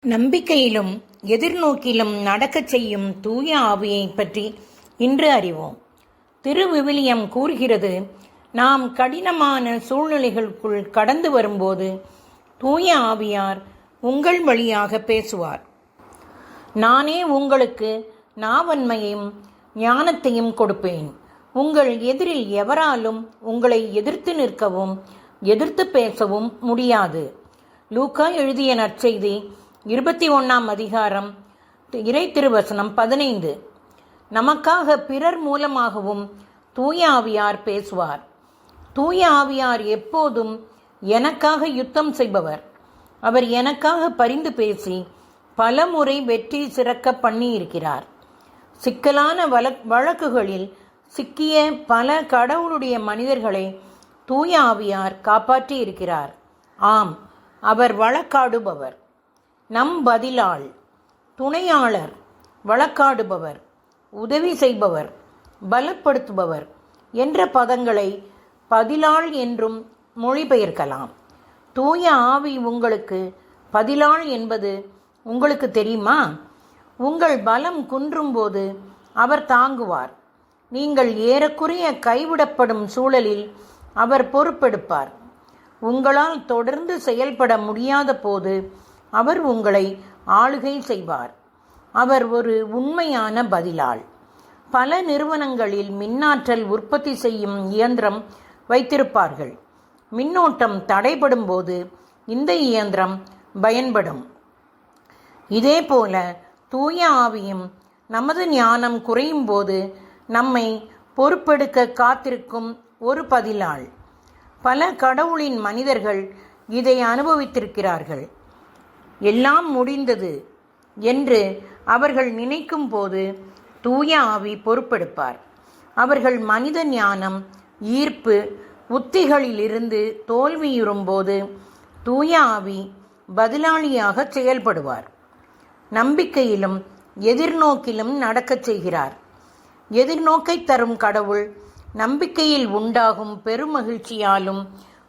நம்பிக்கையிலும் எதிர்நோக்கிலும் நடக்கச் செய்யும் தூய ஆவியை பற்றி இன்று அறிவோம். திருவிவிலியம் கூறுகிறது, நாம் கடினமான சூழ்நிலைகளுக்குள் கடந்து வரும்போது தூய ஆவியார் உங்கள் வழியாக பேசுவார். நானே உங்களுக்கு நாவன்மையையும் ஞானத்தையும் கொடுப்பேன். உங்கள் எதிரில் எவராலும் உங்களை எதிர்த்து நிற்கவும் எதிர்த்து பேசவும் முடியாது. லூக்கா எழுதிய நற்செய்தி 21ஆம் அதிகாரம் இறை திருவசனம் 15. நமக்காக பிறர் மூலமாகவும் தூய ஆவியார் பேசுவார். தூய ஆவியார் எப்போதும் எனக்காக யுத்தம் செய்பவர். அவர் எனக்காக பரிந்து பேசி பல முறை வெற்றி சிறக்க பண்ணி இருக்கிறார். சிக்கலான வழக்குகளில் சிக்கிய பல கடவுளுடைய மனிதர்களை தூய ஆவியார் காப்பாற்றி இருக்கிறார். ஆம், அவர் வழக்காடுபவர், நம் பதிலாள், துணையாளர், வழக்காடுபவர், உதவி செய்பவர், பலப்படுத்துபவர் என்ற பதங்களை பதிலாள் என்றும் மொழிபெயர்க்கலாம். தூய ஆவி உங்களுக்கு பதிலாள் என்பது உங்களுக்கு தெரியுமா? உங்கள் பலம் குன்றும்போது அவர் தாங்குவார். நீங்கள் ஏறக்குறைய கைவிடப்படும் சூழலில் அவர் பொறுப்பெடுப்பார். உங்களால் தொடர்ந்து செயல்பட முடியாத போது அவர் உங்களை ஆளுகை செய்வார். அவர் ஒரு உண்மையான பதிலாள். பல நிறுவனங்களில் மின்னாற்றல் உற்பத்தி செய்யும் இயந்திரம் வைத்திருப்பார்கள். மின்னோட்டம் தடைபடும் போது இந்த இயந்திரம் பயன்படும். இதேபோல தூய ஆவியும் நமது ஞானம் குறையும் போது நம்மை பொறுப்பெடுக்க காத்திருக்கும் ஒரு பதிலாள். பல கடவுளின் மனிதர்கள் இதை அனுபவித்திருக்கிறார்கள். எல்லாம் முடிந்தது என்று அவர்கள் நினைக்கும் போது தூய ஆவி பொறுப்பெடுப்பார். அவர்கள் மனித ஞானம், ஈர்ப்பு, உத்திகளிலிருந்து தோல்வியுறும்போது தூய ஆவி பதிலாளியாக செயல்படுவார். நம்பிக்கையிலும் எதிர்நோக்கிலும் நடக்கச் செய்கிறார். எதிர்நோக்கை தரும் கடவுள் நம்பிக்கையில் உண்டாகும் பெருமகிழ்ச்சியாலும்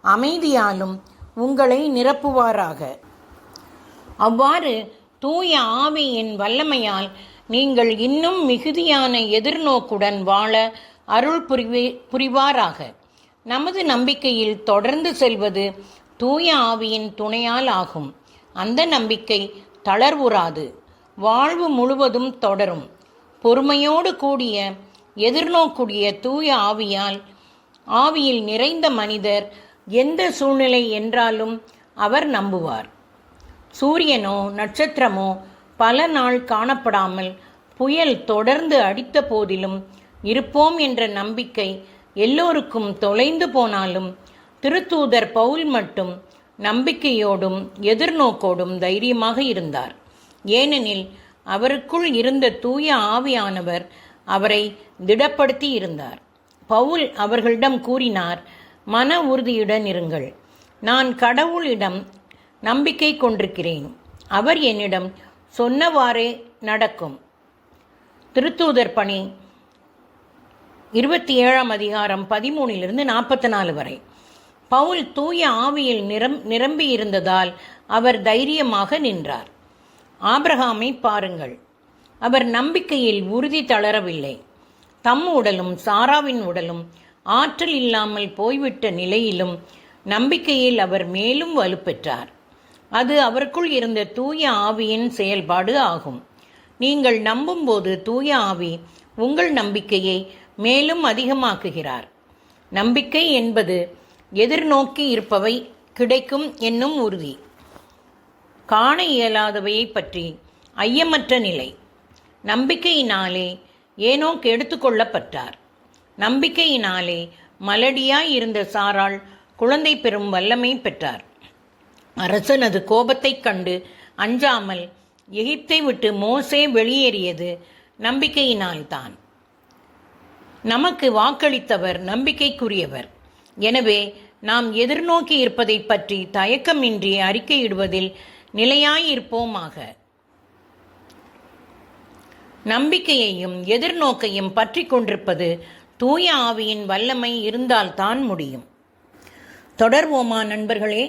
அமைதியாலும் உங்களை நிரப்புவாராக. அவ்வாறு தூய ஆவியின் வல்லமையால் நீங்கள் இன்னும் மிகுதியான எதிர்நோக்குடன் வாழ அருள் புரிவாராக. நமது நம்பிக்கையில் தொடர்ந்து செல்வது தூய ஆவியின் துணையால் ஆகும். அந்த நம்பிக்கை தளர்வுறாது, வாழ்வு முழுவதும் தொடரும். பொறுமையோடு கூடிய எதிர்நோக்குடைய தூய ஆவியில் நிறைந்த மனிதர் எந்த சூழ்நிலை என்றாலும் அவர் நம்புவார். சூரியனோ நட்சத்திரமோ பல நாள் காணப்படாமல் புயல் தொடர்ந்து அடித்த போதிலும் இருப்போம் என்ற நம்பிக்கை எல்லோருக்கும் தொலைந்து போனாலும் திருத்தூதர் பவுல் மட்டும் நம்பிக்கையோடும் எதிர்நோக்கோடும் தைரியமாக இருந்தார். ஏனெனில் அவருக்குள் இருந்த தூய ஆவியானவர் அவரை திடப்படுத்தி இருந்தார். பவுல் அவர்களிடம் கூறினார், மன உறுதியுடன் இருங்கள். நான் கடவுளிடம் நம்பிக்கை கொண்டிருக்கிறேன். அவர் என்னிடம் சொன்னவாறே நடக்கும். திருத்தூதர் பணி 27ஆம் அதிகாரம் 13 44 வரை. பவுல் தூய ஆவியில் நிரம்பி இருந்ததால் அவர் தைரியமாக நின்றார். ஆபிரகாமை பாருங்கள். அவர் நம்பிக்கையில் உறுதி தளரவில்லை. தம் உடலும் சாராவின் உடலும் ஆற்றல் இல்லாமல் போய்விட்ட நிலையிலும் நம்பிக்கையில் அவர் மேலும் வலுப்பெற்றார். அது அவருக்குள் இருந்த தூய ஆவியின் செயல்பாடு ஆகும். நீங்கள் நம்பும்போது தூய ஆவி உங்கள் நம்பிக்கையை மேலும் அதிகமாக்குகிறார். நம்பிக்கை என்பது எதிர்நோக்கி இருப்பவை கிடைக்கும் என்னும் உறுதி. காண இயலாதவையை பற்றி ஐயமற்ற நிலை. நம்பிக்கையினாலே ஏனோக் எடுத்துக்கொள்ளப்பட்டார். நம்பிக்கையினாலே மலடியாய் இருந்த சாராள் குழந்தை பெறும் வல்லமை பெற்றார். அரசனது கோபத்தைக் கண்டு அஞ்சாமல் எகிப்தை விட்டு மோசே வெளியேறியது நம்பிக்கையினால்தான். நமக்கு வாக்களித்தவர் நம்பிக்கைக்குரியவர். எனவே நாம் எதிர்நோக்கி இருப்பதை பற்றி தயக்கமின்றி அறிக்கையிடுவதில் நிலையாயிருப்போமாக. நம்பிக்கையையும் எதிர்நோக்கையும் பற்றி கொண்டிருப்பது தூய ஆவியின் வல்லமை இருந்தால்தான் முடியும். தொடர்வோமா நண்பர்களே?